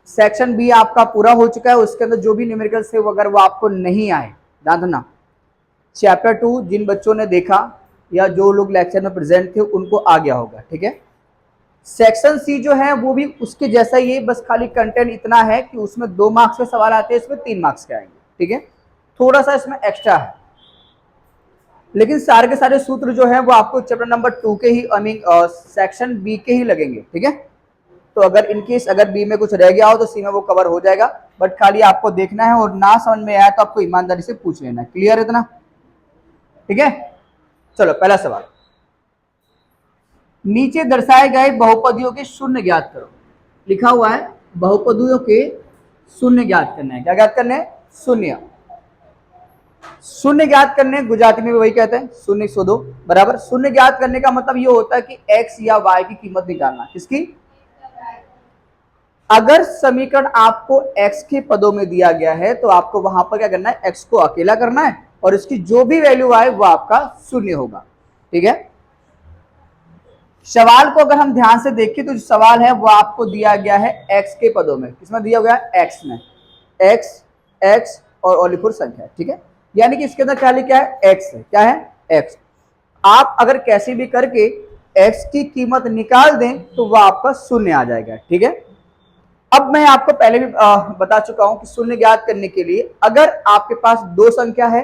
Section B आपका पूरा हो चुका है, उसके अंदर जो भी न्यूमेरिकल्स थे अगर वो आपको नहीं आए, ध्यान रखना। चैप्टर 2 जिन बच्चों ने देखा या जो लोग लेक्चर में प्रेजेंट थे उनको आ गया होगा, ठीक है। सेक्शन सी जो है वो भी उसके जैसा ही है, बस खाली कंटेंट इतना है कि उसमें 2 मार्क्स के सवाल आते हैं, इसमें 3 मार्क्स के आएंगे, ठीक है। थोड़ा सा इसमें एक्स्ट्रा है, लेकिन सारे के सारे सूत्र जो है वो आपको चैप्टर नंबर 2 के ही सेक्शन बी के ही लगेंगे, ठीक है। तो अगर इनकेस अगर बी में कुछ रह गया हो तो सी में वो कवर हो जाएगा, बट खाली आपको देखना है और ना समझ में आया तो आपको ईमानदारी से पूछ लेना है। क्लियर है इतना, ठीक है। चलो पहला सवाल, नीचे दर्शाए गए बहुपदियों के शून्य ज्ञात करो। लिखा हुआ है बहुपदियों के शून्य ज्ञात करना है। क्या ज्ञात करना है? शून्य। शून्य ज्ञात करने गुजराती में वही कहते हैं शून्य 102 बराबर। शून्य ज्ञात करने का मतलब ये होता है कि एक्स या वाई की कीमत निकालना। किसकी? अगर समीकरण आपको x के पदों में दिया गया है तो आपको वहां पर क्या करना है? x को अकेला करना है और इसकी जो भी वैल्यू आए वो आपका शून्य होगा, ठीक है। सवाल को अगर हम ध्यान से देखें तो जो सवाल है वो आपको दिया गया है x के पदों में। किसमें दिया गया है? x में। x और ओलिफुर संख्या, ठीक है। यानी कि इसके अंदर खाली क्या है? x है। क्या है? x। आप अगर कैसे भी करके x की कीमत निकाल दें तो वह आपका शून्य आ जाएगा, ठीक है। अब मैं आपको पहले भी बता चुका हूं कि शून्य ज्ञात करने के लिए अगर आपके पास 2 संख्या है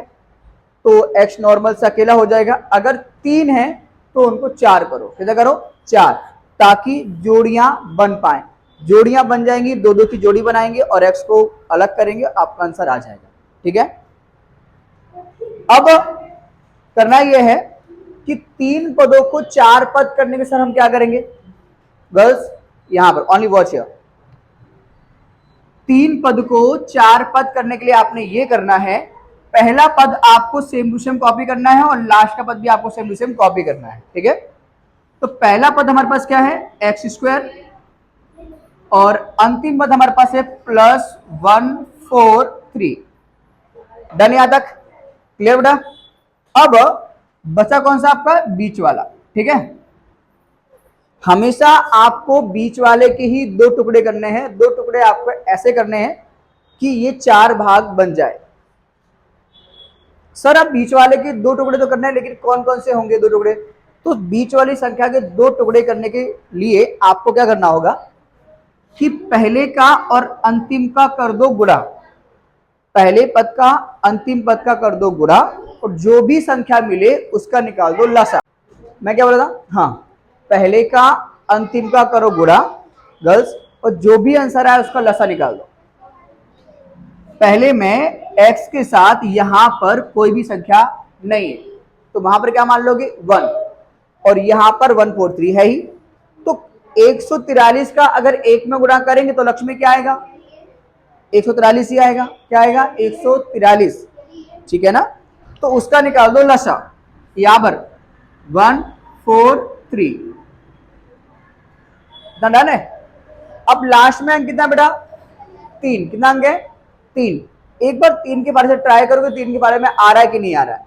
तो x नॉर्मल से अकेला हो जाएगा, अगर 3 है तो उनको 4 करो। कितना करो? 4, ताकि जोड़ियां बन पाए। जोड़ियां बन जाएंगी, 2-2 की जोड़ी बनाएंगे और x को अलग करेंगे, आपका आंसर आ जाएगा, ठीक है। अब करना यह है कि 3 पदों को 4 पद करने के सर हम क्या करेंगे? गर्ल्स यहां पर ओनली वॉच हियर। 3 पद को 4 पद करने के लिए आपने ये करना है, पहला पद आपको सेम टू सेम कॉपी करना है और लास्ट का पद भी आपको सेम टू सेम कॉपी करना है, ठीक है। तो पहला पद हमारे पास क्या है? x² और अंतिम पद हमारे पास है +143। डन यहां तक? क्लियर बेटा? अब बचा कौन सा? आपका बीच वाला, ठीक है। हमेशा आपको बीच वाले के ही 2 टुकड़े करने हैं। 2 टुकड़े आपको ऐसे करने हैं कि ये 4 भाग बन जाए। सर अब बीच वाले के 2 टुकड़े तो करने हैं, लेकिन कौन कौन से होंगे 2 टुकड़े? तो बीच वाली संख्या के 2 टुकड़े करने के लिए आपको क्या करना होगा कि पहले का और अंतिम का कर दो गुणा। पहले पद का अंतिम पद का कर दो गुणा और जो भी संख्या मिले उसका निकाल दो लसा। मैं क्या बोला था? हाँ, पहले का अंतिम का करो गुणा गर्ल्स, और जो भी आंसर आए उसका लसा निकाल दो। पहले में x के साथ यहां पर कोई भी संख्या नहीं है तो वहां पर क्या मान लोगे? 1, और यहां पर 143 है ही, तो 143 का अगर 1 में गुणा करेंगे तो लक्ष्य में क्या आएगा? 143 ही आएगा। क्या आएगा? 143, ठीक है ना। तो उसका निकाल दो लसा। यहां पर 143 डन है। अब लास्ट में अंक कितना बेटा? 3। कितना अंक है? 3। एक बार 3 के बारे से ट्राई करोगे 3 के बारे में आ रहा है कि नहीं आ रहा है।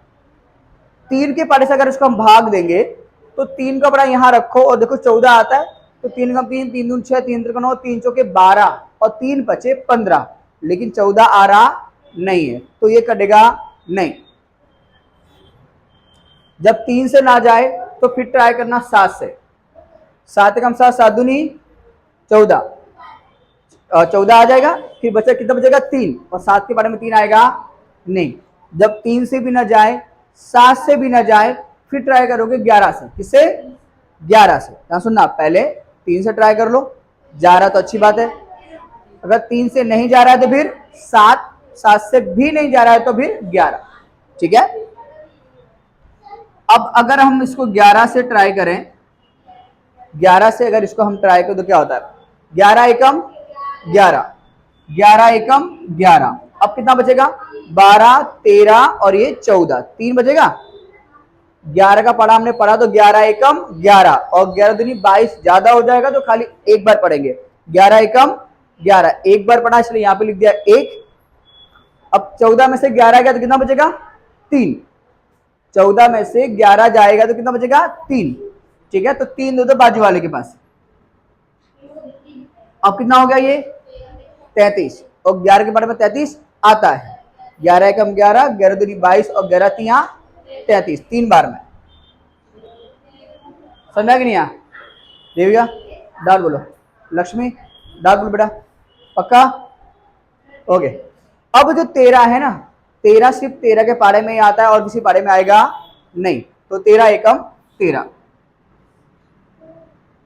3 के बारे से अगर इसको हम भाग देंगे तो 3 का बड़ा यहां रखो और देखो 14 आता है, तो 3 का 3, 3 दूनी 6, 3 त्रिक 9, 3 चौके 12 और 3 बचे 15, लेकिन 14 आ रहा नहीं है तो ये कटेगा नहीं। जब 3 से ना जाए तो फिर ट्राई करना 7 से। 7 कम 7, 7 दूनी 14, 14 आ जाएगा। फिर बचा कितना बचेगा? 3, और 7 के बारे में 3 आएगा नहीं। जब 3 से भी ना जाए 7 से भी ना जाए फिर ट्राई करोगे 11 से। किससे? 11 से। क्या सुनना? पहले 3 से ट्राई कर लो, जा रहा तो अच्छी बात है। अगर 3 से नहीं जा रहा है तो फिर 7, 7 से भी नहीं जा रहा है तो फिर 11, ठीक है। अब अगर हम इसको 11 से ट्राई करें, 11 से अगर इसको हम ट्राई करें तो क्या होता है? 11 एकम 11, 11 एकम 11। अब कितना बचेगा? 12, 13 और ये 14, 3 बचेगा। 11 का पढ़ा हमने पढ़ा तो 11 एकम 11 और 11 दूनी 22 ज्यादा हो जाएगा तो खाली एक बार पढ़ेंगे। 11 एकम 11 एक बार पढ़ा इसलिए यहां पे लिख दिया 1। अब 14 में से 11 गया तो कितना बचेगा? 3। 14 में से 11 जाएगा तो कितना बचेगा? 3, ठीक है। तो 3 दो तो बाजू वाले के पास। अब कितना हो गया? ये 33 और 11 के बारे में 33 आता है। 11 एकम 11, 11 दूनी 22 और 11 तिया 33, 3 बार में। समझा कि नहीं? यहाँ देविका डाल बोलो, लक्ष्मी डाल बोलो बेटा, पक्का? ओके। अब जो 13 है ना, 13 सिर्फ 13 के पारे में ही आता है और किसी पारे में आएगा नहीं। तो 13 एकम 13,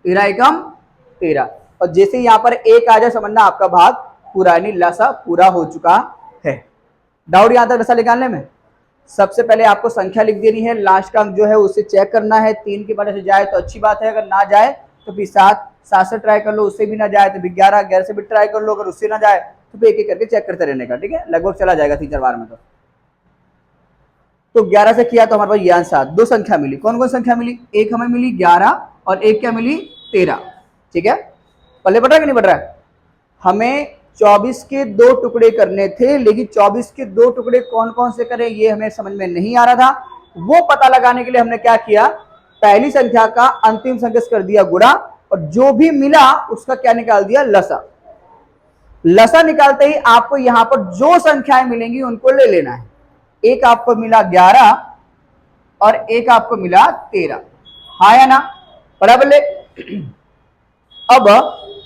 13 एकम 13, और जैसे यहां पर एक आ जाए समझना आपका भाग पूरा, यानी लसा पूरा हो चुका है। डाउट यहां तक लसा निकालने में? सबसे पहले आपको संख्या लिख देनी है, लास्ट का अंक जो है उसे चेक करना है। 3 के बारे से जाए तो अच्छी बात है, अगर ना जाए तो फिर 7 से ट्राई कर लो, उससे भी ना जाए तो फिर 11 से भी ट्राई कर लो, अगर उससे ना जाए तो फिर एक एक करके चेक करते रहने का, ठीक है? लगभग चला जाएगा 3-4 बार में। तो 11 से किया तो हमारे पास ये आंसर 2 संख्या मिली। कौन कौन संख्या मिली? एक हमें मिली 11 और एक क्या मिली? 13, ठीक है? पल्ले पड़ रहा है कि नहीं पड़ रहा है? हमें 24 के 2 टुकड़े करने थे, लेकिन 24 के 2 टुकड़े कौन कौन से करें ये हमें समझ में नहीं आ रहा था। वो पता लगाने के लिए हमने क्या किया, पहली संख्या का अंतिम संख्या से कर दिया गुणा, और जो भी मिला उसका क्या निकाल दिया? लसा। लसा निकालते ही आपको यहां पर जो संख्याएं मिलेंगी उनको ले लेना है। एक आपको मिला 11 और एक आपको मिला 13, हाँ या ना? बराबर ले। अब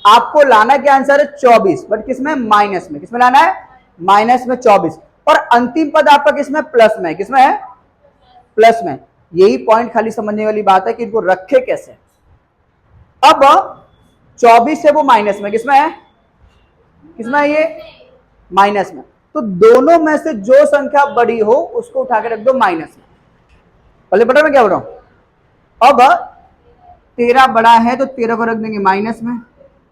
आपको लाना क्या आंसर है? 24, बट किसमें? माइनस में। किसमें लाना है? माइनस में 24, और अंतिम पद आपका किसमें? प्लस में। किसमें है? प्लस में। यही पॉइंट खाली समझने वाली बात है कि इनको रखे कैसे। अब 24 से वो माइनस में, किसमें है? किसमें है ये? माइनस में। तो दोनों में से जो संख्या बड़ी हो उसको उठा के रख दो माइनस में। पहले पता मैं क्या बोल रहा हूं? अब 13 बड़ा है तो 13 को रख देंगे माइनस में,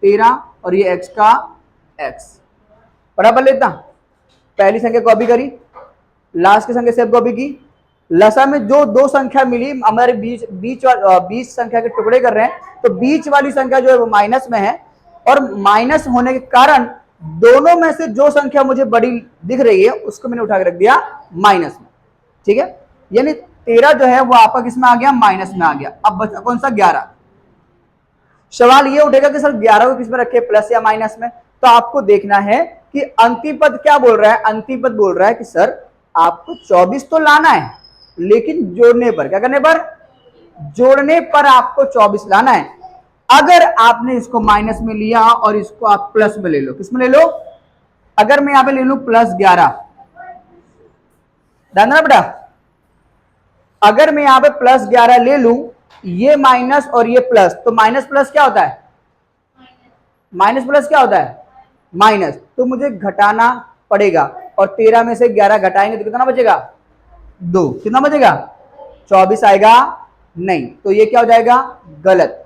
13 और ये x का x, बराबर लेता। पहली संख्या कॉपी करी, लास्ट की संख्या से कॉपी की। लसा में जो 2 संख्या मिली, हमारे बीच संख्या के टुकड़े कर रहे हैं, तो बीच वाली संख्या जो है वो माइनस में है, और माइनस होने के कारण दोनों में से जो संख्या मुझे बड़ी दिख रही है उसको मैंने उठा के रख दिया माइनस में, ठीक है? यानी 13 जो है वो आपका किसमें आ गया? माइनस में आ गया। अब बचा कौन सा? 11। सवाल ये उठेगा कि सर 11 को किसमें रखे, प्लस या माइनस में? तो आपको देखना है कि अंतिम पद क्या बोल रहा है। अंतिम पद बोल रहा है कि सर आपको 24 तो लाना है, लेकिन जोड़ने पर, क्या करने पर? जोड़ने पर आपको 24 लाना है। अगर आपने इसको माइनस में लिया और इसको आप प्लस में ले लो, किसमें ले लो? अगर मैं यहां पे ले लू प्लस 11, जानना बेटा, अगर मैं यहां पे प्लस 11 ले लू, ये माइनस और ये प्लस, तो माइनस प्लस क्या होता है? माइनस प्लस क्या होता है? माइनस। तो मुझे घटाना पड़ेगा, और 13 में से 11 घटाएंगे तो कितना बचेगा? 2। कितना बचेगा? 24 आएगा नहीं, तो ये क्या हो जाएगा? गलत।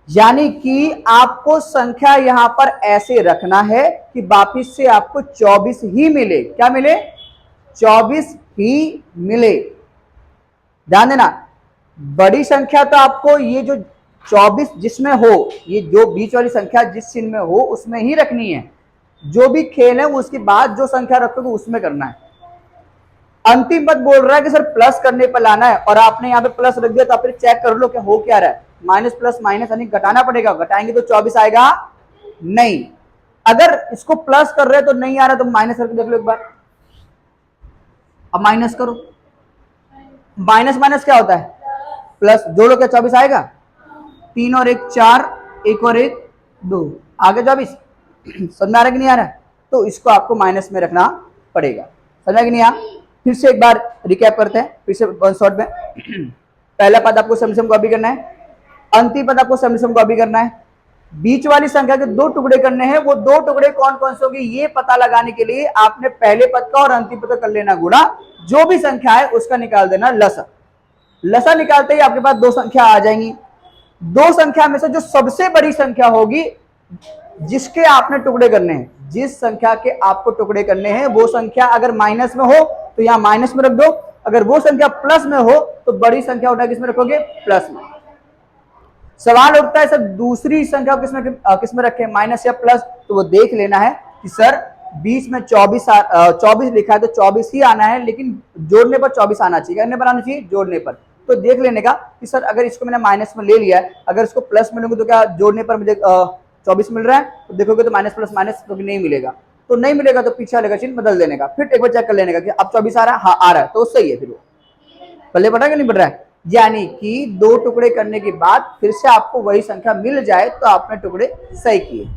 यानी कि आपको संख्या यहां पर ऐसे रखना है कि वापिस से आपको 24 ही मिले। क्या मिले? 24 ही मिले। ध्यान देना, बड़ी संख्या तो आपको ये जो 24 जिसमें हो, ये जो बीच वाली संख्या जिस चिन्ह में हो उसमें ही रखनी है। जो भी खेल है वो उसके बाद जो संख्या रखोगे उसमें करना है। अंतिम पद बोल रहा है कि सर प्लस करने पर लाना है, और आपने यहाँ पे प्लस रख दिया, तो आप फिर चेक कर लो कि हो क्या रहा है। माइनस प्लस माइनस, यानी घटाना पड़ेगा, घटाएंगे तो 24 आएगा नहीं। अगर इसको प्लस कर रहे तो नहीं आ रहा तो माइनस करके देख लो एक बार। अब माइनस करो, माइनस माइनस क्या होता है? प्लस। जोड़ो, क्या 24 आएगा? 3 और 1 4, 1 और 1 2, आगे 24। समझ में आ रहा कि नहीं आ रहा? तो इसको आपको माइनस में रखना पड़ेगा। समझा कि नहीं? आप फिर से एक बार रिकैप करते हैं, फिर से वन शॉट में। पहला पद आपको सम कॉपी करना है, अंतिम पद आपको सम कॉपी करना है, बीच वाली संख्या के 2 टुकड़े करने हैं। वो 2 टुकड़े कौन कौन से होंगे ये पता लगाने के लिए आपने पहले पद का और अंतिम पद का कर लेना गुणा, जो भी संख्या है उसका निकाल देना लसा। लसा निकालते ही आपके पास 2 संख्या आ जाएंगी। 2 संख्या में से जो सबसे बड़ी संख्या होगी जिसके आपने टुकड़े करने हैं, जिस संख्या के आपको टुकड़े करने हैं, वो संख्या अगर माइनस में हो तो यहां माइनस में रख दो, अगर वो संख्या प्लस में हो तो बड़ी संख्या उठा किसमें रखोगे? प्लस में। सवाल उठता है सर दूसरी संख्या किसमें रखें, माइनस या प्लस? तो वो देख लेना है कि सर बीच में 24 लिखा है तो 24 ही आना है, लेकिन जोड़ने पर 24 आना चाहिए। करने पर आना चाहिए? जोड़ने पर। तो देख लेने का कि सर अगर इसको मैंने माइनस में ले लिया है, अगर इसको प्लस में लूंगा तो क्या जोड़ने पर मुझे 24 मिल रहा है, तो देखोगे तो माइनस प्लस माइनस तो नहीं मिलेगा, तो नहीं मिलेगा तो पीछे वाले का चिन्ह बदल देने का, फिर एक बार चेक कर लेने का कि अब 24 आ रहा है, हाँ आ रहा है, तो सही है। फिर वो पल्ले बढ़ रहा है कि नहीं बढ़ रहा है, यानी कि 2 टुकड़े करने के बाद फिर से आपको वही संख्या मिल जाए तो आपने टुकड़े सही किए।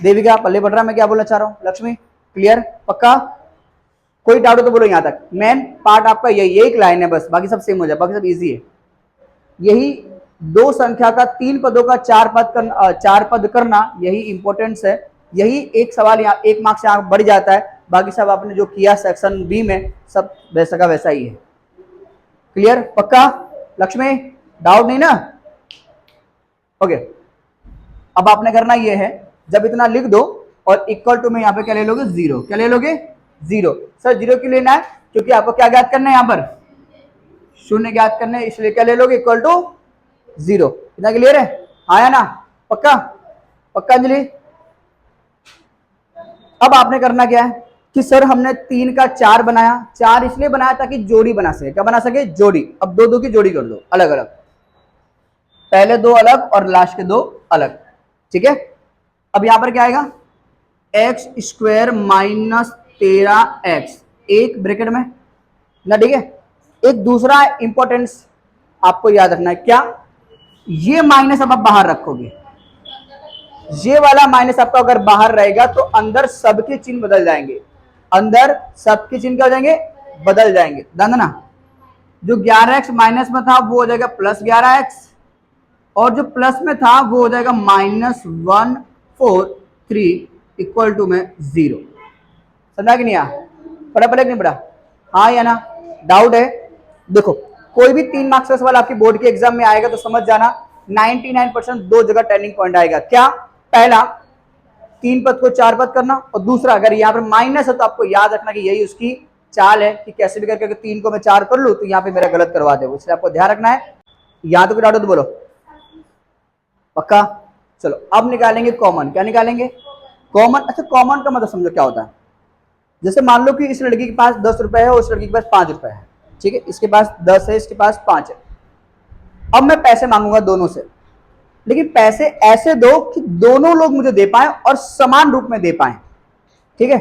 देविका पल्ले बढ़ रहा है, मैं क्या बोलना चाह रहा हूँ? लक्ष्मी क्लियर, पक्का? कोई डाउट हो तो बोलो। यहाँ तक मेन पार्ट आपका यही, एक लाइन है बस, बाकी सब सेम हो जाए, बाकी सब इजी है। यही 2 संख्या का 3 पदों का 4 पद करना, यही इंपॉर्टेंस है। यही एक सवाल यहाँ 1 मार्क्स से बढ़ जाता है, बाकी सब आपने जो किया सेक्शन बी में सब वैसा का वैसा ही है। क्लियर, पक्का? लक्ष्मी डाउट नहीं ना? ओके, अब आपने करना ये है, जब इतना लिख दो और इक्वल टू में यहाँ पे क्या ले लोगे? 0। क्या ले लोगे? 0। सर 0 क्यों लेना है? क्योंकि आपको क्या ज्ञात करना है? यहाँ पर शून्य ज्ञात करने, इसलिए क्या ले लोगे? Equal to 0। इतना क्लियर है? आया ना? पक्का? पक्का अंजलि? अब आपने करना क्या है कि सर हमने 3 का 4 बनाया, 4 इसलिए बनाया ताकि जोड़ी बना सके। क्या बना सके? जोड़ी। अब 2 2 की जोड़ी कर दो अलग अलग, पहले 2 अलग और लास्ट के 2 अलग, ठीक है? अब यहां पर क्या आएगा? एक्स स्क्वायर माइनस 13x, एक ब्रैकेट में ना, ठीक है? एक दूसरा इंपॉर्टेंस आपको याद रखना है, क्या? ये माइनस अब आप बाहर रखोगे, ये वाला माइनस आपका अगर बाहर रहेगा तो अंदर सबके चिन्ह बदल जाएंगे, अंदर सबके चिन्ह क्या हो जाएंगे? बदल जाएंगे। ध्यान देना, जो 11x माइनस में था वो हो जाएगा प्लस 11x, और जो प्लस में था वो हो जाएगा -143 इक्वल टू में 0। समझा कि नहीं? पढ़ा पढ़ा नहीं पढ़ा? हाँ या ना? डाउट है? देखो, कोई भी 3 मार्क्स का सवाल आपकी बोर्ड के एग्जाम में आएगा तो समझ जाना 99% 2 जगह टर्निंग पॉइंट आएगा। क्या? पहला 3 पद को 4 पद करना, और दूसरा अगर यहाँ पर माइनस है तो आपको याद रखना कि यही उसकी चाल है कि कैसे भी करके 3 को मैं 4 कर लूँ तो यहाँ पे मेरा गलत करवा दे, इसलिए आपको ध्यान रखना है। यहाँ तो कोई डाउट हो तो बोलो। पक्का? चलो अब निकालेंगे कॉमन। क्या निकालेंगे? कॉमन। अच्छा, कॉमन का मतलब समझो क्या होता है। जैसे मान लो कि इस लड़की के पास 10 रुपए है और उस लड़की के पास 5 रुपए है, ठीक है? इसके पास 10 है, इसके पास 5 है। अब मैं पैसे मांगूंगा दोनों से, लेकिन पैसे ऐसे दो कि दोनों लोग मुझे दे पाए और समान रूप में दे पाए, ठीक है?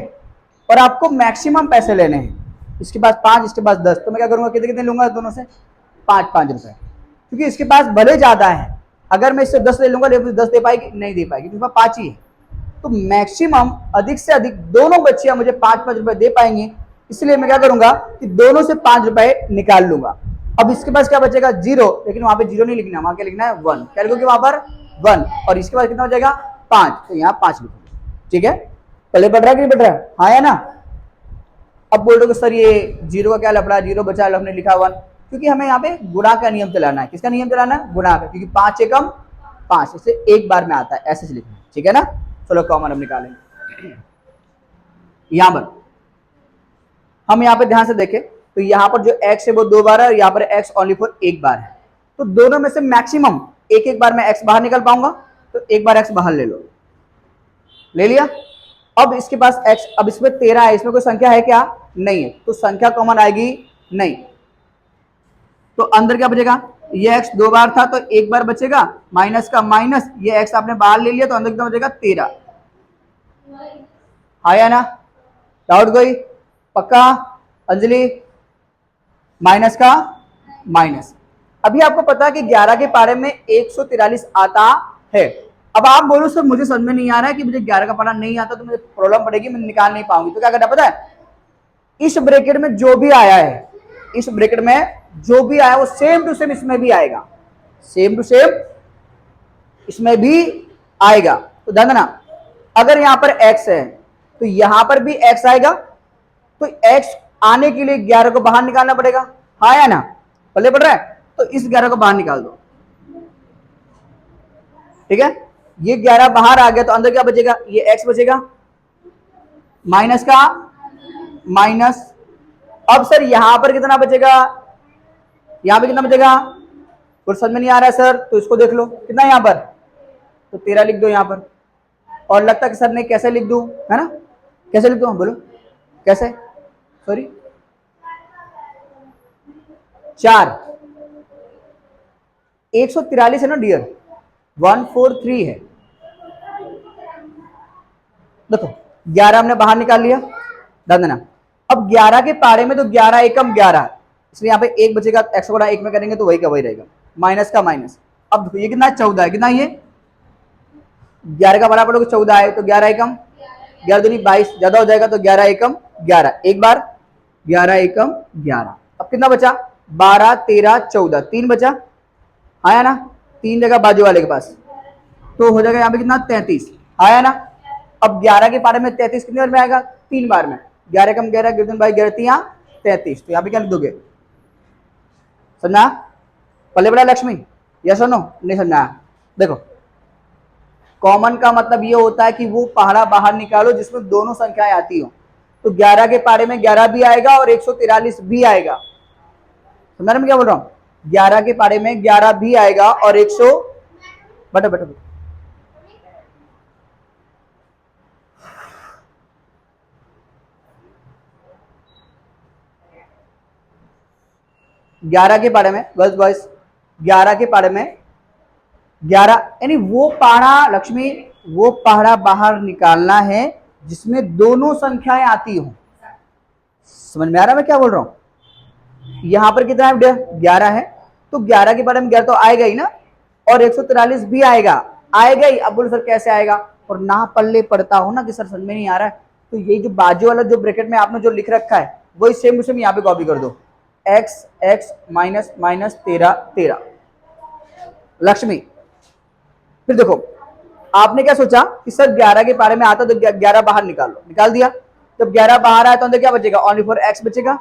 और आपको मैक्सिमम पैसे लेने हैं। इसके पास 5, इसके पास 10, तो मैं क्या करूंगा? कितने कितने लूंगा दोनों से? 5 रुपए, क्योंकि इसके पास भले ज्यादा है। अगर मैं इससे 10 ले लूंगा, लेकिन 10 दे पाएगी? नहीं दे पाएगी, क्योंकि 5 ही है। तो मैक्सिमम अधिक से अधिक दोनों बच्चियां मुझे 5 रुपए दे पाएंगी, इसलिए मैं क्या करूंगा कि दोनों से 5 रुपए निकाल लूंगा। अब इसके पास क्या बचेगा? 0, लेकिन वहां पे 0 नहीं लिखना, वहां क्या लिखना है? 1। क्या लिखोगे वहां पर? 1। और इसके बाद कितना बचेगा? 5, तो यहाँ 5 लिखोगे, ठीक है? पहले बढ़ रहा है कि नहीं बढ़ रहा है? हाँ या ना? अब बोल रहे हो सर ये 0 का क्या लफड़ा? 0 बचा, हमने लिखा 1, क्योंकि हमें यहाँ पे गुणा का नियम चलाना है। किसका नियम चलाना है? गुणा का, क्योंकि 5 एकम 5, इसे एक बार में आता है, ऐसे से लिखना है, ठीक है ना? चलो कॉमन हम निकालेंगे। यहां पर हम यहाँ पे ध्यान से देखें तो यहाँ पर जो x है वो 2 बार है, और यहाँ पर x ओनली फॉर 1 बार है। तो दोनों में से मैक्सिमम एक बार में x बाहर निकल पाऊंगा, तो एक बार x बाहर ले लो। ले लिया। अब इसके पास x, अब इसमें 13 है, इसमें कोई संख्या है क्या? नहीं है, तो संख्या कॉमन आएगी नहीं। तो अंदर क्या बचेगा? ये x 2 बार था तो 1 बार बचेगा, माइनस का माइनस, ये x आपने बाहर ले लिया तो अंदर कितना बचेगा? 13। आया ना? डाउट कोई? पक्का? अंजलि? माइनस का माइनस। अभी आपको पता है कि 11 के पारे में 143 आता है। अब आप बोलो सर मुझे समझ में नहीं आ रहा है कि मुझे 11 का पारा नहीं आता, तो मुझे प्रॉब्लम पड़ेगी, मैं निकाल नहीं पाऊंगी। तो क्या करना पता है? इस ब्रैकेट में जो भी आया है, इस ब्रैकेट में जो भी आया वो सेम टू सेम इसमें भी आएगा, सेम टू सेम इसमें भी आएगा। तो ध्यान देना, अगर यहां पर x है तो यहां पर भी x आएगा, तो x आने के लिए 11 को बाहर निकालना पड़ेगा। हाँ या ना? पल्ले पड़ रहा है? तो इस 11 को बाहर निकाल दो, ठीक है? ये 11 बाहर आ गया तो अंदर क्या बचेगा? ये x बचेगा, माइनस का माइनस। अब सर यहां पर कितना बचेगा? यहां पर कितना बचेगा? कुछ समझ में नहीं आ रहा है सर, तो इसको देख लो कितना यहां पर, तो 13 लिख दो यहां पर। और लगता है कि सर ने कैसे लिख दूं, है ना? कैसे लिख दूं? बोलो कैसे? सॉरी 4, 143 है ना डियर, 143 है, देखो 11 हमने बाहर निकाल लिया, ध्यान देना। अब 11 के पारे में तो 11 एकम 11, इसलिए यहाँ पे एक बचेगा, 100 गुणा 1 में करेंगे तो वही का वही रहेगा, माइनस का माइनस। अब ये कितना है, 14 है, कितना ये 11 का बराबर होगा 14 है, तो 11 एकम 11 दूनी 22, ज्यादा हो जाएगा तो 11 एकम 11, एक बार 11 एकम 11। अब कितना बचा, 12 13 14, 3 बचा, आया ना, 3 जगह बाजू वाले के पास, तो हो जाएगा यहाँ पे कितना 33, आया ना। अब 11 के पारे में 33 कितनी बार में आएगा, 3 बार में, 11 कम 11 गिरदन बाई 11 यहाँ 33, तो यहाँ पे क्या लिख दोगे, समझा पल्ले बड़ा लक्ष्मी, यस और नो, नहीं समझा। देखो कॉमन का मतलब ये होता है कि वो पहाड़ा बाहर निकालो जिसमें दोनों संख्याएं आती हो, तो 11 के पारे में 11 भी आएगा और 143 भी आएगा, समझा मैं क्या बोल रहा हूँ, 11 के पारे में 11 भी आएगा और 100 बटा बटा 11 के पारे में गर्ल्स बॉयज, 11 के पारे में 11 यानी वो पहाड़ा लक्ष्मी, वो पहाड़ा बाहर निकालना है जिसमें दोनों संख्याएं आती हो, समझ में आ रहा है मैं क्या बोल रहा हूं। यहां पर कितना है, 11 है, तो 11 के बारे में 11 तो आएगा ही ना, और 143 भी आएगा, आएगा ही। अब बोलो सर कैसे आएगा, और ना पल्ले पड़ता हो ना कि सर समझ में नहीं आ रहा है, तो ये जो बाजू वाला जो ब्रैकेट में आपने जो लिख रखा है वही सेम टू सेम यहाँ पे कॉपी कर दो, x x minus minus 13 13 Lakshmi. फिर देखो आपने क्या सोचा कि सर 11 के पारे में आता तो 11 बाहर निकाल लो, निकाल दिया। जब 11 बाहर आया तो अंदर क्या बचेगा, ओनली फॉर एक्स बचेगा,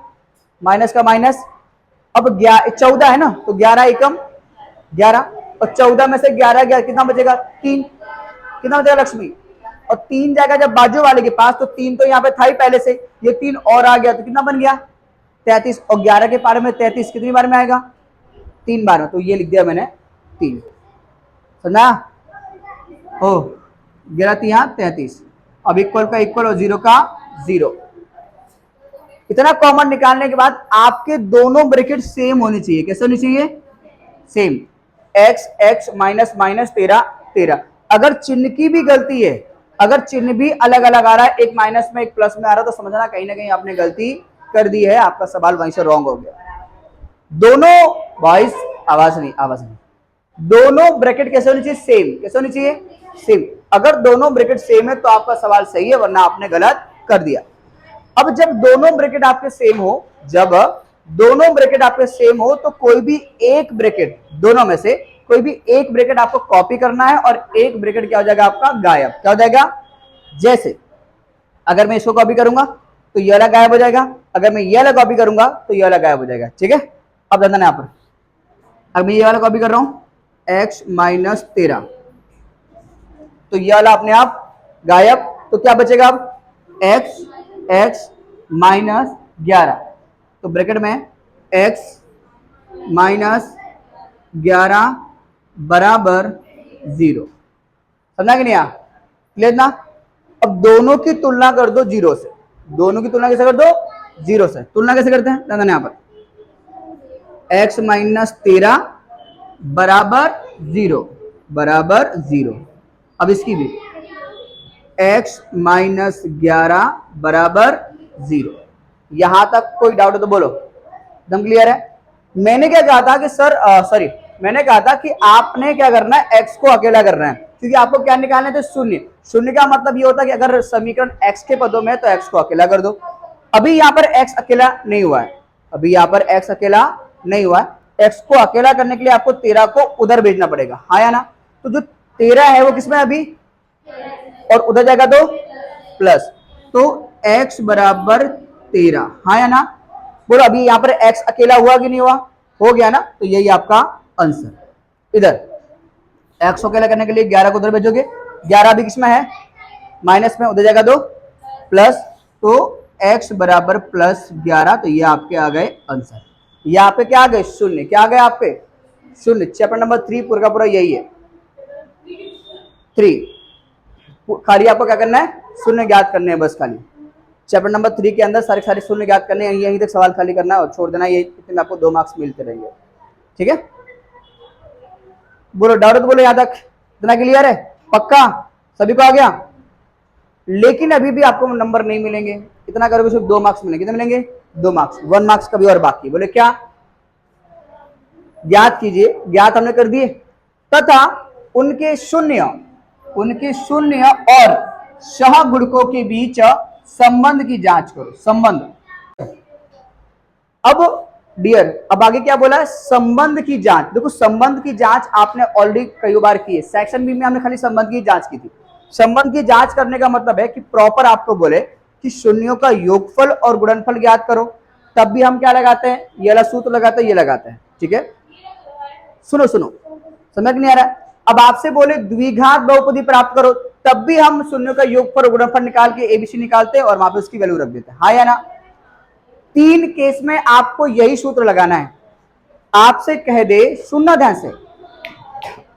माइनस का माइनस। अब 14 है ना, तो 11 एकम 11, और 14 में से 11 गया कितना बचेगा, 3, कितना बचेगा लक्ष्मी, और 3 जाएगा जब बाजू वाले के पास, तो 3 तो यहाँ पे था ही पहले से, ये 3 और आ गया तो कितना बन गया 33, और 11 के पारे में 33 कितनी बार में आएगा, 3 बार में, तो ये लिख दिया मैंने 3, समझा हो, 11 यहाँ 33। अब इक्वल का इक्वल और जीरो का जीरो। इतना कॉमन निकालने के बाद आपके दोनों ब्रैकेट सेम होने चाहिए, कैसे होनी चाहिए, same, x x minus minus 13 13। अगर चिन्ह की भी गलती है, अगर चिन्ह भी अलग अलग आ रहा है, एक माइनस में एक प्लस में आ रहा है, तो समझना कहीं ना कहीं आपने गलती कर दी है, आपका सवाल वहीं से रॉन्ग हो गया। दोनों वॉइस आवाज नहीं, दोनों ब्रैकेट कैसे होनी चाहिए, सेम, कैसे होनी चाहिए, सेम। अगर दोनों ब्रैकेट सेम है तो आपका सवाल सही है, वरना आपने गलत कर दिया। अब जब दोनों ब्रैकेट आपके सेम हो, जब दोनों ब्रैकेट आपके सेम हो, तो कोई भी एक ब्रैकेट, दोनों में से कोई भी एक ब्रैकेट आपको कॉपी करना है, और एक ब्रैकेट क्या हो जाएगा आपका गायब, क्या हो जाएगा, जैसे अगर मैं इसको कॉपी करूंगा तो ये वाला गायब हो जाएगा, अगर मैं ये वाला कॉपी करूंगा तो ये वाला गायब हो जाएगा, ठीक है। अब ध्यान देना यहाँ पर, अब मैं ये वाला कॉपी कर रहा हूं एक्स माइनस 13, तो ये वाला अपने आप गायब, तो क्या बचेगा अब एक्स एक्स माइनस 11, तो ब्रैकेट में एक्स माइनस 11 बराबर 0, समझा कि नहीं आ क्लियर ना। अब दोनों की तुलना कर दो 0 से, दोनों की तुलना कैसे कर दो, 0 से। तुलना कैसे करते हैं, ध्यान यहाँ पर, एक्स माइनस 13 बराबर 0 बराबर 0। अब इसकी भी x माइनस 11 बराबर 0। यहां तक कोई डाउट है तो बोलो, एकदम क्लियर है। मैंने क्या कहा था कि सर मैंने कहा था कि आपने क्या करना है, x को अकेला करना है, क्योंकि आपको क्या निकालना है, तो शून्य। शून्य का मतलब ये होता है कि अगर समीकरण x के पदों में, तो x को अकेला कर दो। अभी यहाँ पर x अकेला नहीं हुआ है, अभी यहाँ पर x अकेला नहीं हुआ है। x को अकेला करने के लिए आपको 13 को उधर भेजना पड़ेगा, हाँ या ना। तो जो 13 है वो किसमें अभी, और उधर जाएगा तो प्लस, तो x बराबर 13, हाँ या ना। बोलो अभी यहाँ पर x अकेला हुआ कि नहीं हुआ, हो गया ना, तो यही आपका आंसर। इधर x अकेला करने के लिए 11 को उधर भेजोगे, 11 अभी किसमें है, माइनस में, उधर जाएगा तो प्लस, तो x बराबर प्लस 11, तो ये आपके आ गए आंसर। यहाँ पे क्या आ गए, शून्य, क्या आ गए आपके शून्य। चैप्टर नंबर 3 पूरा का पूरा यही है, 3 खाली आपको क्या करना है, शून्य ज्ञात करने हैं बस खाली। चैप्टर नंबर 3 के अंदर सारे शून्य ज्ञात करने हैं, यहीं तक सवाल खाली करना है और छोड़ देना, ये इतने में आपको 2 मार्क्स मिलते रहेंगे, ठीक है। बोलो डाउट तो बोलो, यहाँ तक इतना क्लियर है, पक्का सभी को आ गया। लेकिन अभी भी आपको नंबर नहीं मिलेंगे। इतना करोगे सिर्फ 2 मार्क्स मिलेंगे। कितने मिलेंगे? 2 मार्क्स। 1 मार्क्स का भी और बाकी। बोले क्या? ज्ञात कीजिए। ज्ञात हमने कर दिए। तथा उनके शून्य और सहगुणकों के बीच संबंध की जांच करो। संबंध। अब डियर, अब आगे क्या बोला है? संबंध की जांच। देखो, संबंध की जांच आपने ऑलरेडी कई बार की है। सेक्शन बी में हमने खाली संबंध की जांच की थी। संबंध की जांच करने का मतलब है कि प्रॉपर आपको बोले कि शून्यों का योगफल और गुणनफल ज्ञात करो, तब भी हम क्या लगाते हैं? ये वाला सूत्र लगाते हैं, ये लगाते हैं। ठीक है, सुनो सुनो, समझ नहीं आ रहा है? अब आपसे बोले द्विघात बहुपदी प्राप्त करो, तब भी हम शून्यों का योगफल और गुणनफल निकाल के एबीसी निकालते हैं और वहां पे उसकी वैल्यू रख देते हैं। हाँ या ना? 3 केस में आपको यही सूत्र लगाना है। आपसे कह दे, सुनना ध्यान से,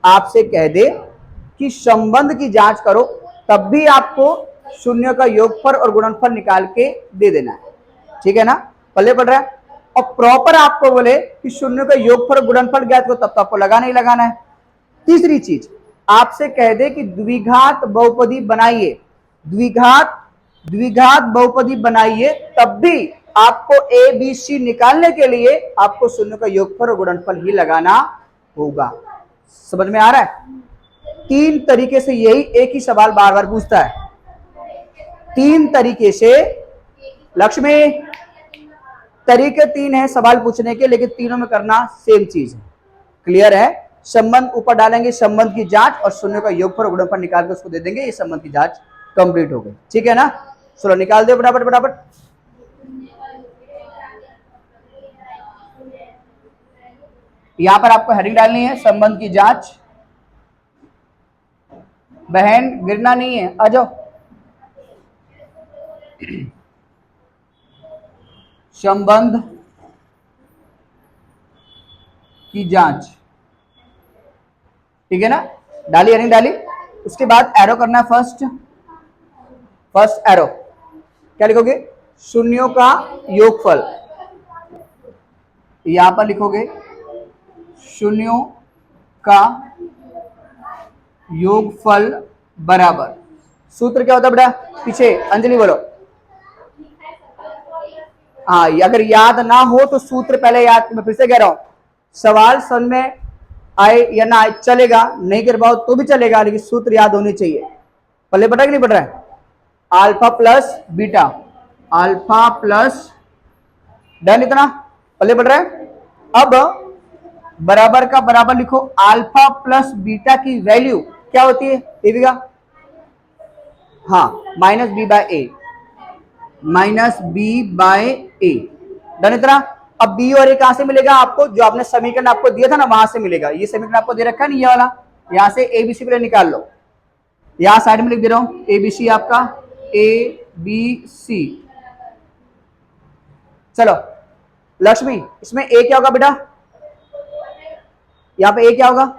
आपसे कह दे कि संबंध की जांच करो, तब भी आपको शून्य का योगफल और गुणनफल निकाल के दे देना है। ठीक है ना? पल्ले पड़ रहा है? और प्रॉपर आपको बोले कि शून्य का योगफल और गुणनफल ज्ञात करो, तब तो आपको लगाना ही लगाना है। तीसरी चीज, आपसे कह दे कि द्विघात बहुपदी बनाइए, द्विघात बहुपदी बनाइए, तब भी आपको ए बी सी निकालने के लिए आपको शून्य का योगफल और गुणनफल ही लगाना होगा। समझ में आ रहा है? 3 तरीके से यही एक ही सवाल बार बार पूछता है। 3 तरीके से, लक्ष्मी, तरीके 3 है सवाल पूछने के, लेकिन तीनों में करना सेम चीज है। क्लियर है? संबंध ऊपर डालेंगे, संबंध की जांच, और शून्य का योगफल और गुणनफल निकाल के उसको दे देंगे। ये संबंध की जांच कंप्लीट हो गई। ठीक है ना? चलो निकाल दो फटाफट फटाफट। यहां पर आपको हेडिंग डालनी है, संबंध की जांच। बहन गिरना नहीं है, आ जाओ। संबंध की जांच। ठीक है ना? डाली या नहीं डाली? उसके बाद एरो करना है। फर्स्ट एरो क्या लिखोगे? शून्यों का योगफल। यहां पर लिखोगे शून्यों का योगफल बराबर, सूत्र क्या होता है बेटा? पीछे अंजलि बोलो। हाँ, अगर याद ना हो तो सूत्र पहले याद। मैं फिर से कह रहा हूं, सवाल समझ में आए या ना आए चलेगा, नहीं कर पाओ तो भी चलेगा, लेकिन सूत्र याद होने चाहिए। पल्ले पड़ा कि नहीं पड़ रहा है? Alpha plus beta, alpha plus, done. इतना पल्ले पड़ रहा है? अब बराबर का बराबर लिखो। अल्फा प्लस बीटा की वैल्यू क्या होती है देविका? हाँ, माइनस बी बाय ए, माइनस बी बाय ए। डन। इतना अब बी और ए कहां से मिलेगा आपको? जो आपने समीकरण आपको दिया था ना, वहां से मिलेगा। ये समीकरण आपको दे रखा है नहीं, ये वाला। यहां से ए बी सी पहले निकाल लो। यहां साइड में लिख दे रहा हूं ए बी सी, आपका ए बी सी। चलो लक्ष्मी, इसमें ए क्या होगा बेटा? यहाँ पे ए क्या होगा?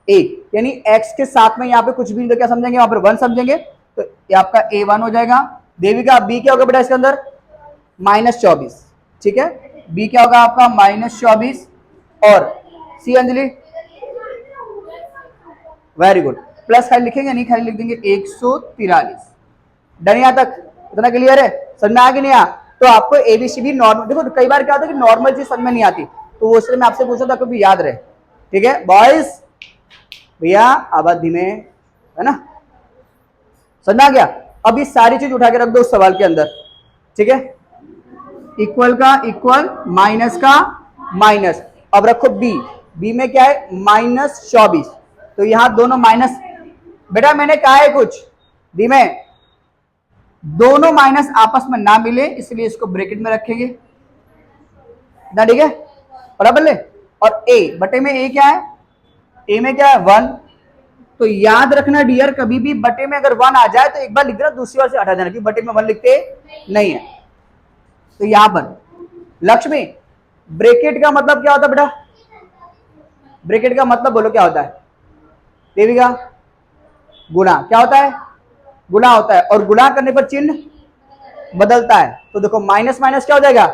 ए, यानी एक्स के साथ में यहाँ पे कुछ भी तो क्या समझेंगे? वहां पर 1 समझेंगे, तो ये आपका A1 हो जाएगा। देविका बी क्या होगा बेटा इसके अंदर? -24। ठीक है, बी क्या होगा आपका? -24। और C Anjali? Very good. Plus खाली लिखेंगे नहीं, खाली लिख देंगे 143। डन। यहां तक इतना क्लियर है? समझ में आ कि नहीं आ? तो आपको एबीसी भी नॉर्मल, देखो कई बार क्या होता है कि नॉर्मल चीज समझ में नहीं आती, तो वो इसलिए मैं आपसे पूछा था कि याद रहे। ठीक है बॉयज, भैया आवाज धीमे है ना? समझ में आ गया? अब ये सारी चीज उठा के रख दो उस सवाल के अंदर। ठीक है, इक्वल का इक्वल, माइनस का माइनस। अब रखो बी, बी में क्या है? -24। तो यहां दोनों माइनस, बेटा मैंने कहा है कुछ दी में, दोनों माइनस आपस में ना मिले, इसलिए इसको ब्रैकेट में रखेंगे। ठीक है, बराबर ले। और ए बटे में ए क्या है? ए में क्या है? 1। तो याद रखना डियर, कभी भी बटे में अगर 1 आ जाए तो एक बार लिख देना, दूसरी बार से हटा देना, क्योंकि बटे में 1 लिखते नहीं है। तो यहां पर लक्ष्मी, ब्रैकेट का मतलब क्या होता है बेटा? ब्रैकेट का मतलब बोलो क्या होता है? देविका? गुणा। क्या होता है? गुणा होता है, और गुणा करने पर चिन्ह बदलता है। तो देखो माइनस माइनस क्या हो जाएगा?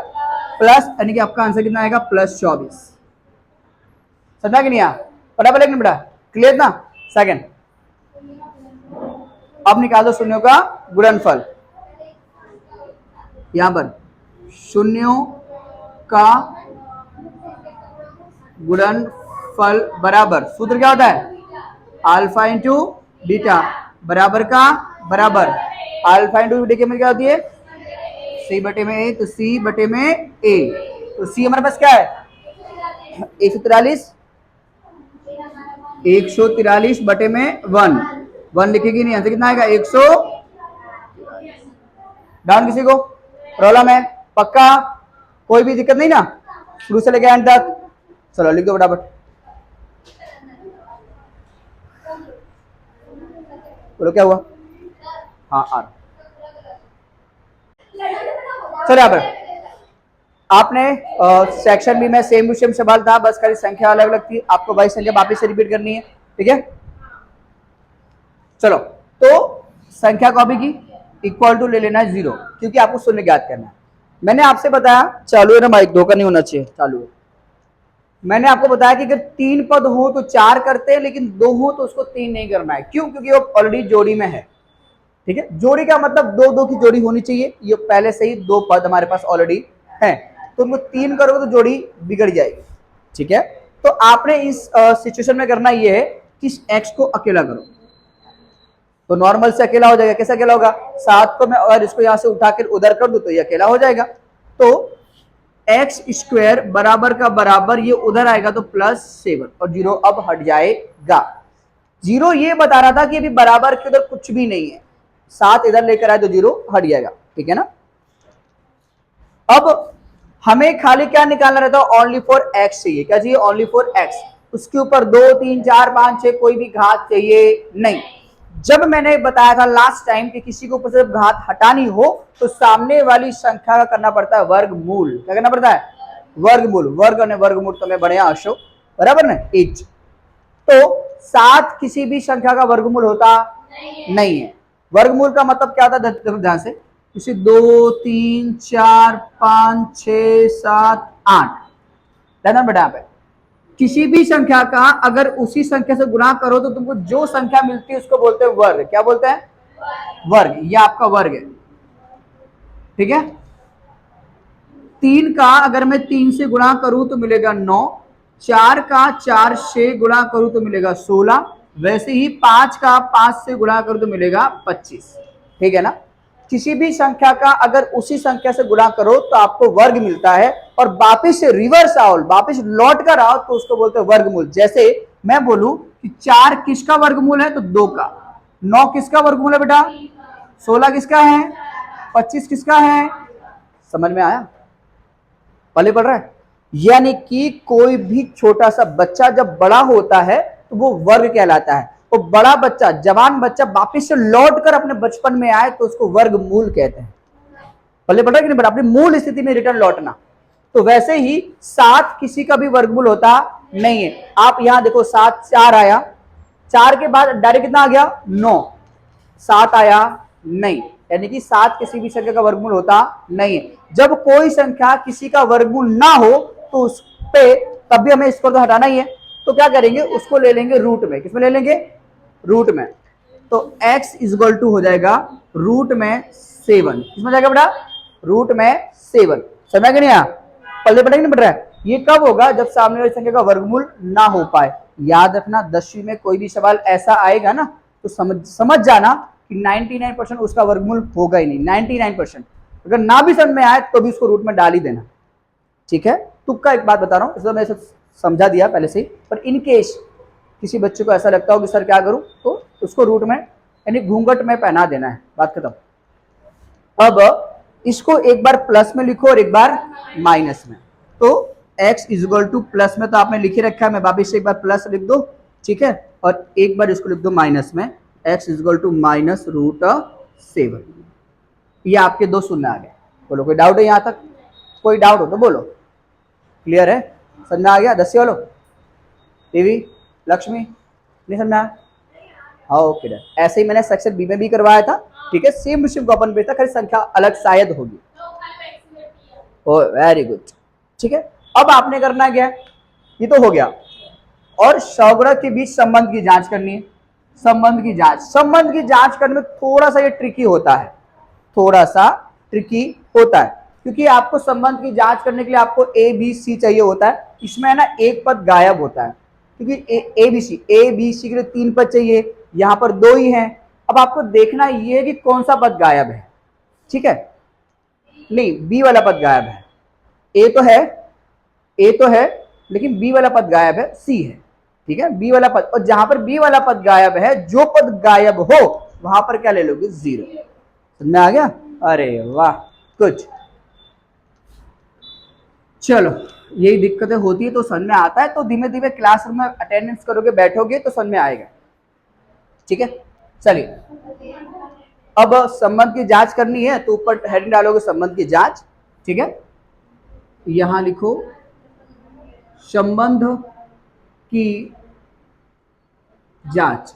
प्लस, यानी कि आपका आंसर कितना आएगा? +24। समझा कि नहीं? बराबर, लेकिन बेटा क्लियर ना? सेकंड, अब निकाल दो शून्यों का गुणनफल। यहां पर शून्यों का गुणनफल बराबर, सूत्र क्या होता है, अल्फा इंटू बीटा बराबर का बराबर अल्फा इंटू बीटा की में क्या होती है, सी बटे में ए, तो सी बटे में ए, तो सी हमारे पास क्या है 143 बटे में 1 लिखेगी नहीं, आंसर कितना आएगा 100। डाउन किसी को प्रॉब्लम है पक्का, कोई भी दिक्कत नहीं ना, शुरू से लेकर एंड तक, चलो लिख दो फटाफट, बोलो क्या हुआ, हाँ आ रहा। चलो यहाँ पर आपने सेक्शन बी में सेम टू सेम सवाल था, बस खाली संख्या अलग अलग थी, आपको वही संख्या वापस से रिपीट करनी है, ठीक है। चलो तो संख्या कॉपी की इक्वल टू ले लेना है 0, क्योंकि आपको शून्य ज्ञात करना है। मैंने आपसे बताया, चालू है ना माइक, धोखा नहीं होना चाहिए, चालू है। मैंने आपको बताया कि अगर 3 पद हो तो 4 करते हैं, लेकिन 2 हो तो उसको 3 नहीं करना है, क्यों, क्योंकि वो ऑलरेडी जोड़ी में है, ठीक है। जोड़ी का मतलब 2-2 की जोड़ी होनी चाहिए, ये पहले से ही 2 पद हमारे पास ऑलरेडी है, तो उनको 3 करोगे तो जोड़ी बिगड़ जाएगी, ठीक है। तो आपने इस सिचुएशन में करना ये है कि x को अकेला करो, तो नॉर्मल से अकेला हो जाएगा, कैसे अकेला होगा, 7 को मैं अगर इसको यहां से उठाकर उधर कर दूं तो ये अकेला हो जाएगा, तो एक्स स्क्वायर बराबर का बराबर ये उधर आएगा तो +7 और 0 अब हट जाएगा। 0 ये बता रहा था कि अभी बराबर के उधर कुछ भी नहीं है, 7 इधर लेकर आए तो 0 हट जाएगा, ठीक है ना। अब हमें खाली क्या निकालना रहता है, ओनली फॉर एक्स चाहिए, क्या चाहिए, ओनली फॉर एक्स, उसके ऊपर 2 3 4 5 6 कोई भी घात चाहिए नहीं। जब मैंने बताया था लास्ट टाइम कि किसी को ऊपर से घात हटानी हो तो सामने वाली संख्या का करना पड़ता है वर्गमूल, क्या करना पड़ता है, वर्गमूल, वर्ग और वर्गमूल तो मैं बढ़िया अशोक बराबर ना एच। तो 7 किसी भी संख्या का वर्गमूल होता नहीं है। वर्गमूल का मतलब क्या होता है, ध्यान से, इसे 2 3 4 5 6 7 8 ध्यान बेटा, यहाँ पे किसी भी संख्या का अगर उसी संख्या से गुणा करो तो तुमको जो संख्या मिलती है उसको बोलते हैं वर्ग, क्या बोलते हैं, वर्ग, यह आपका वर्ग है, ठीक है। 3 का अगर मैं 3 से गुणा करूं तो मिलेगा 9, 4 का 4 से गुणा करूं तो मिलेगा 16, वैसे ही 5 का 5 से गुणा करूं तो मिलेगा 25, ठीक है ना। किसी भी संख्या का अगर उसी संख्या से गुणा करो तो आपको वर्ग मिलता है, और वापिस से रिवर्स आओ, वापिस लौट कर आओ तो उसको बोलते हैं वर्गमूल। जैसे मैं बोलूं कि 4 किसका वर्गमूल है तो 2 का, 9 किसका वर्गमूल है बेटा, 16 किसका है, 25 किसका है, समझ में आया, पहले पढ़ रहा है। यानी कि कोई भी छोटा सा बच्चा जब बड़ा होता है तो वो वर्ग कहलाता है, तो बड़ा बच्चा, जवान बच्चा वापिस से लौट कर अपने बचपन में आए तो उसको वर्गमूल कहते हैं, पहले पढ़ रहा है कि नहीं, अपनी मूल स्थिति में रिटर्न लौटना। तो वैसे ही 7 किसी का भी वर्गमूल होता नहीं है। आप यहां देखो 7 4 आया, 4 के बाद डायरेक्ट कितना आ गया 9, 7 आया नहीं, यानी कि 7 किसी भी संख्या का वर्गमूल होता नहीं है। जब कोई संख्या किसी का वर्गमूल ना हो तो उस पे तब भी हमें इसको तो हटाना ही है, तो क्या करेंगे, उसको ले लेंगे रूट में, किसमें ले लेंगे, रूट में, तो x इक्वल टू हो जाएगा रूट में 7, किसमें जाएगा बेटा, रूट में 7, समझ गए नहीं, यहाँ पल्ले पड़ेगा नहीं पड़ रहा है। ये कब होगा, जब सामने वाली संख्या का वर्गमूल ना हो पाए। याद रखना 10वीं में कोई भी सवाल ऐसा आएगा ना तो समझ जाना कि 99% उसका वर्गमूल होगा ही नहीं, 99%। अगर ना भी समझ में आए तो भी उसको रूट में डाल ही देना, ठीक है। तुक्का एक बात बता रहा हूँ, इसलिए मैं समझा दिया पहले से ही, पर इन केस किसी बच्चे को ऐसा लगता हो कि सर क्या करूं, तो उसको रूट में यानी घूंघट में पहना देना है, बात खत्म। अब इसको एक बार प्लस में लिखो और एक बार माइनस में, तो x इक्वल टू प्लस में तो आपने लिखे रखा है, मैं वापिस से एक बार प्लस लिख दो, ठीक है, और एक बार इसको लिख दो माइनस में, x equal to minus root 7। ये आपके 2 शून्य आ गए। बोलो कोई डाउट है यहाँ तक, कोई डाउट हो तो बोलो, क्लियर है, समझ में आ गया। 10 वालों, देवी लक्ष्मी नहीं समझा, हाँ ओके डन। ऐसे ही मैंने सेक्शन बी में भी करवाया था, ठीक है, सेम टू सेम कॉपन पेज था, खाली संख्या अलग शायद होगी। ओ वेरी गुड, ठीक है। अब आपने करना क्या है, ये तो हो गया, और सौगुणक के बीच संबंध की जांच करनी है। संबंध की जांच। संबंध की जांच करने में थोड़ा सा ये ट्रिकी होता है, थोड़ा सा ट्रिकी होता है, क्योंकि आपको संबंध की जांच करने के लिए आपको ए बी सी चाहिए होता है। इसमें है ना एक पद गायब होता है, क्योंकि ए बी सी के लिए 3 पद चाहिए, यहां पर 2 ही हैं। अब आपको देखना ये है कि कौन सा पद गायब है, ठीक है। नहीं, बी वाला पद गायब है। ए तो है लेकिन बी वाला पद गायब है, सी है, ठीक है, बी वाला पद। और जहां पर बी वाला पद गायब है, जो पद गायब हो वहां पर क्या ले लोगे, 0। समझ में आ गया? अरे वाह, कुछ। चलो, यही दिक्कतें होती है तो समझ में आता है, तो धीमे धीमे क्लासरूम में अटेंडेंस करोगे, बैठोगे तो समझ में आएगा, ठीक है। चलिए, अब संबंध की जांच करनी है तो ऊपर हेडिंग डालोगे संबंध की जांच, ठीक है। यहां लिखो संबंध की जांच।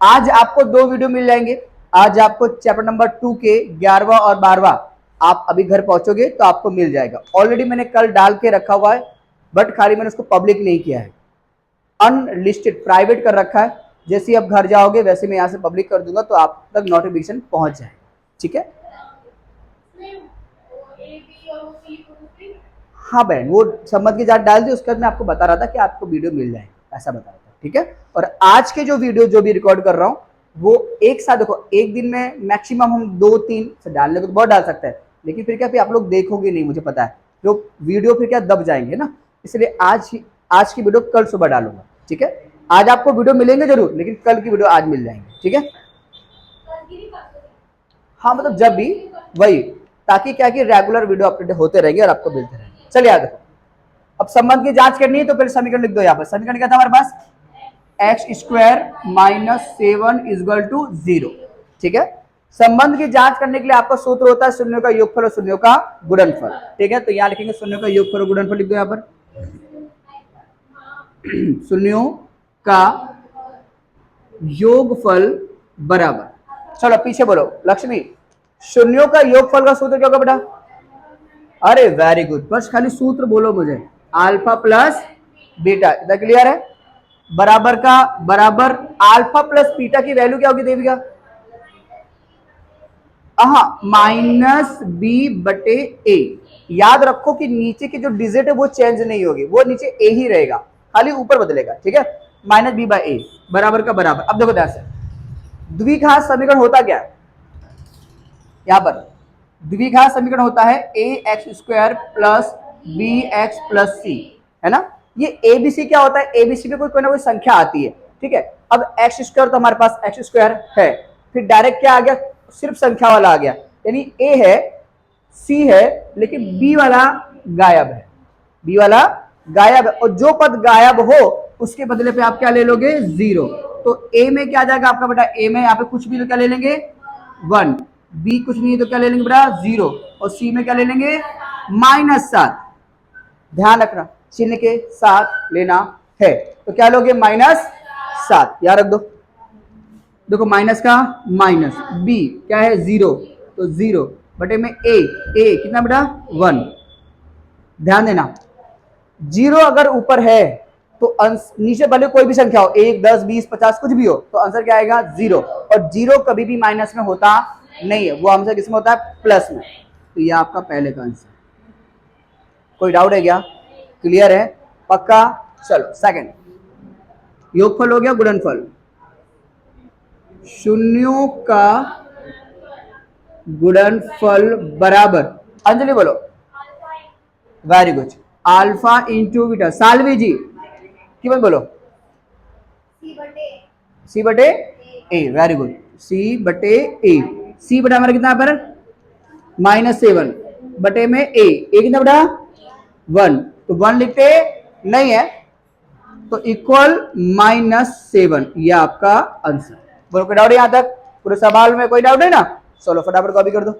आज आपको 2 वीडियो मिल जाएंगे। आज आपको चैप्टर नंबर 2 के 11वां और 12वां आप अभी घर पहुंचोगे तो आपको मिल जाएगा। ऑलरेडी मैंने कल डाल के रखा हुआ है, बट खाली मैंने उसको पब्लिक नहीं किया है, अनलिस्टेड प्राइवेट कर रखा है। जैसे ही आप घर जाओगे वैसे मैं यहाँ से पब्लिक कर दूंगा तो आप तक नोटिफिकेशन पहुंच जाए, ठीक है। हाँ बहन, वो संबंध की जांच डाल दी, उसके बाद मैं आपको बता रहा था कि आपको वीडियो मिल जाए, ऐसा बता रहा था, ठीक है। और आज के जो वीडियो जो भी रिकॉर्ड कर रहा हूँ वो एक साथ देखो, एक दिन में मैक्सिमम हम 2-3 से डालने को तो बहुत डाल सकते हैं, लेकिन फिर क्या फिर आप लोग देखोगे नहीं, मुझे पता है, जो वीडियो फिर क्या दब जाएंगे ना, इसलिए आज की वीडियो कल सुबह डालूंगा, ठीक है। आज आपको वीडियो मिलेंगे जरूर, लेकिन कल की वीडियो आज मिल जाएंगे, ठीक है। हाँ मतलब जब भी वही, ताकि क्या कि रेगुलर वीडियो अपडेट होते रहेंगे और आपको मिलते रहेंगे। चलिए आगे देखो, अब संबंध की जांच करनी है तो फिर समीकरण लिख दो। यहाँ पर समीकरण क्या था हमारे पास, x² - 7 = 0, ठीक है। संबंध की जांच करने के लिए आपका सूत्र होता है शून्यों का योगफल और शून्यों का गुणनफल, ठीक है। तो यहाँ लिखेंगे शून्यों का योगफल और गुणनफल लिख दो यहाँ पर शून्यों का योगफल बराबर, चलो पीछे बोलो लक्ष्मी, शून्यों का योगफल का सूत्र क्या होगा बेटा? अरे वेरी गुड, बस खाली सूत्र बोलो मुझे, अल्फा प्लस बीटा, इतना क्लियर है। बराबर का बराबर अल्फा प्लस बीटा की वैल्यू क्या होगी देविका? -b/a। याद रखो कि नीचे की जो डिजिट है वो चेंज नहीं होगी, वो नीचे a ही रहेगा, खाली ऊपर बदलेगा, ठीक है। -b/a बराबर का बराबर। अब देखो ध्यान से, द्विघात समीकरण होता क्या है? यहां पर द्विघात समीकरण होता है ax² + bx + c, है ना। ये abc क्या होता है? abc में कोई ना कोई संख्या आती है, ठीक है। अब x² तो हमारे पास x² है, फिर डायरेक्ट क्या आ गया, सिर्फ संख्या वाला आ गया, यानी a है c है लेकिन b वाला गायब है, b वाला गायब है। और जो पद गायब हो उसके बदले पे आप क्या ले लोगे? 0। तो a में क्या आ जाएगा आपका बेटा? a में यहाँ पे कुछ भी तो क्या ले लेंगे? 1। b कुछ नहीं है तो क्या ले लेंगे बेटा? 0। और c में क्या ले लेंगे? -7। ध्यान रखना, चिन्ह के साथ लेना है, तो क्या लोगे? -7, याद रख दो। देखो माइनस का माइनस, b क्या है? 0, तो 0 बटे में a कितना बेटा? 1। ध्यान देना, 0 अगर ऊपर है तो नीचे भले कोई भी संख्या हो, 1, 10, 20, 50 कुछ भी हो, तो आंसर क्या आएगा? 0। और 0 कभी भी माइनस में होता नहीं है, वो आंसर किसमें होता है? प्लस में। तो ये आपका पहले का आंसर। कोई डाउट है क्या? क्लियर है? पक्का? चलो सेकंड, योगफल हो गया, गुणनफल। शून्यों का गुणनफल बराबर, अंजलि बोलो, very good, alpha into beta. Salvi ji की बात बोलो, c बटे a, वेरी गुड, c बटे a। c बटा हमारा कितना पर? -7 बटे में a कितना बटा? 1। तो 1 लिखते नहीं है, तो इक्वल -7, ये आपका आंसर। बोलो कोई डाउट यहां तक? पूरे सवाल में कोई डाउट है ना? चलो फटाफट कॉपी कर दो।